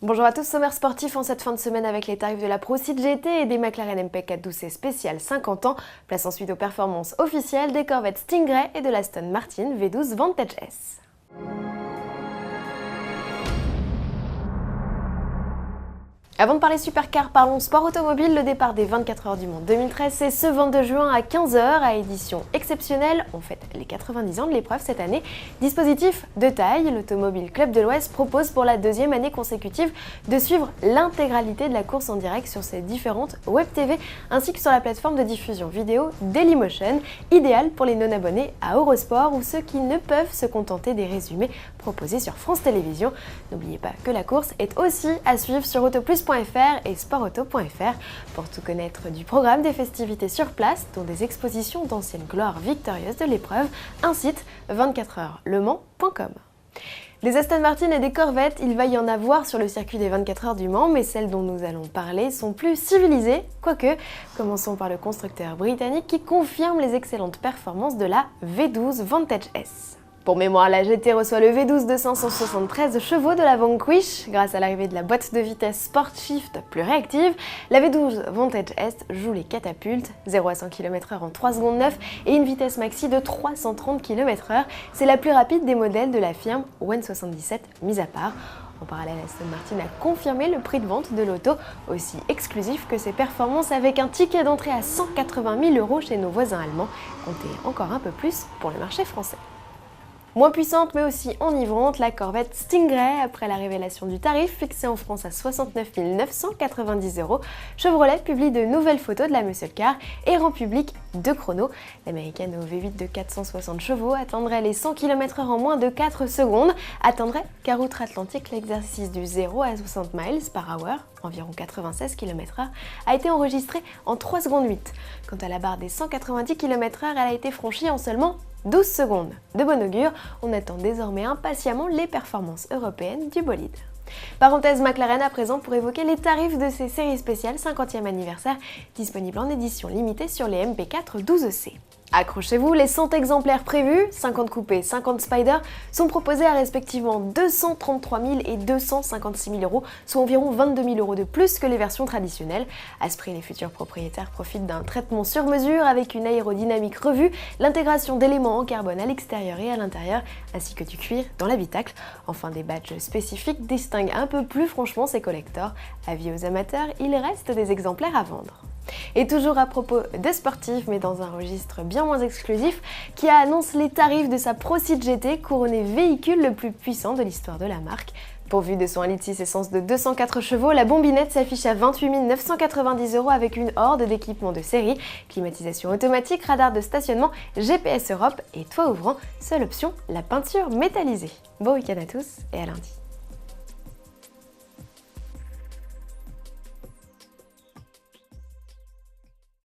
Bonjour à tous, sommaire sportif en cette fin de semaine avec les tarifs de la Pro Seat GT et des McLaren MP4 12C spécial 50 ans. Place ensuite aux performances officielles des Corvette Stingray et de l'Aston Martin V12 Vantage S. Avant de parler supercar, parlons sport automobile. Le départ des 24 heures du Mans 2013, c'est ce 22 juin à 15 h à édition exceptionnelle. On fête les 90 ans de l'épreuve cette année. Dispositif de taille, l'Automobile Club de l'Ouest propose pour la deuxième année consécutive de suivre l'intégralité de la course en direct sur ses différentes web TV ainsi que sur la plateforme de diffusion vidéo Dailymotion, idéal pour les non-abonnés à Eurosport ou ceux qui ne peuvent se contenter des résumés proposés sur France Télévisions. N'oubliez pas que la course est aussi à suivre sur autoplus.fr et sportauto.fr pour tout connaître du programme des festivités sur place, dont des expositions d'anciennes gloires victorieuses de l'épreuve, un site 24heureslemans.com. Des Aston Martin et des Corvettes, il va y en avoir sur le circuit des 24 heures du Mans, mais celles dont nous allons parler sont plus civilisées, quoique. Commençons par le constructeur britannique qui confirme les excellentes performances de la V12 Vantage S. Pour mémoire, la GT reçoit le V12 de 573 chevaux de la Vanquish. Grâce à l'arrivée de la boîte de vitesse Sport Shift plus réactive, la V12 Vantage S joue les catapultes, 0 à 100 km/h en 3 secondes 9 et une vitesse maxi de 330 km/h. C'est la plus rapide des modèles de la firme WEN77 mise à part. En parallèle, Aston Martin a confirmé le prix de vente de l'auto, aussi exclusif que ses performances avec un ticket d'entrée à 180 000 € chez nos voisins allemands. Comptez encore un peu plus pour le marché français. Moins puissante mais aussi enivrante, la Corvette Stingray, après la révélation du tarif fixé en France à 69 990 €, Chevrolet publie de nouvelles photos de la muscle car et rend public 2 chronos. L'américaine au V8 de 460 chevaux atteindrait les 100 km/h en moins de 4 secondes, atteindrait car outre-Atlantique l'exercice du 0 à 60 miles par hour, environ 96 km/h, a été enregistré en 3 secondes 8. Quant à la barre des 190 km/h, elle a été franchie en seulement 12 secondes. De bon augure, on attend désormais impatiemment les performances européennes du bolide. Parenthèse McLaren à présent pour évoquer les tarifs de ces séries spéciales 50e anniversaire disponibles en édition limitée sur les MP4 12C. Accrochez-vous, les 100 exemplaires prévus, 50 coupés, 50 Spider, sont proposés à respectivement 233 000 et 256 000 €, soit environ 22 000 € de plus que les versions traditionnelles. À ce prix, les futurs propriétaires profitent d'un traitement sur mesure avec une aérodynamique revue, l'intégration d'éléments en carbone à l'extérieur et à l'intérieur, ainsi que du cuir dans l'habitacle. Enfin, des badges spécifiques distinguent un peu plus franchement ces collectors. Avis aux amateurs, il reste des exemplaires à vendre. Et toujours à propos de sportifs, mais dans un registre bien moins exclusif, Kia annonce les tarifs de sa Pro Seat GT, couronné véhicule le plus puissant de l'histoire de la marque. Pourvue de son 1,6 litre essence de 204 chevaux, la bombinette s'affiche à 28 990 € avec une horde d'équipements de série, climatisation automatique, radar de stationnement, GPS Europe et toit ouvrant. Seule option, la peinture métallisée. Bon week-end à tous et à lundi.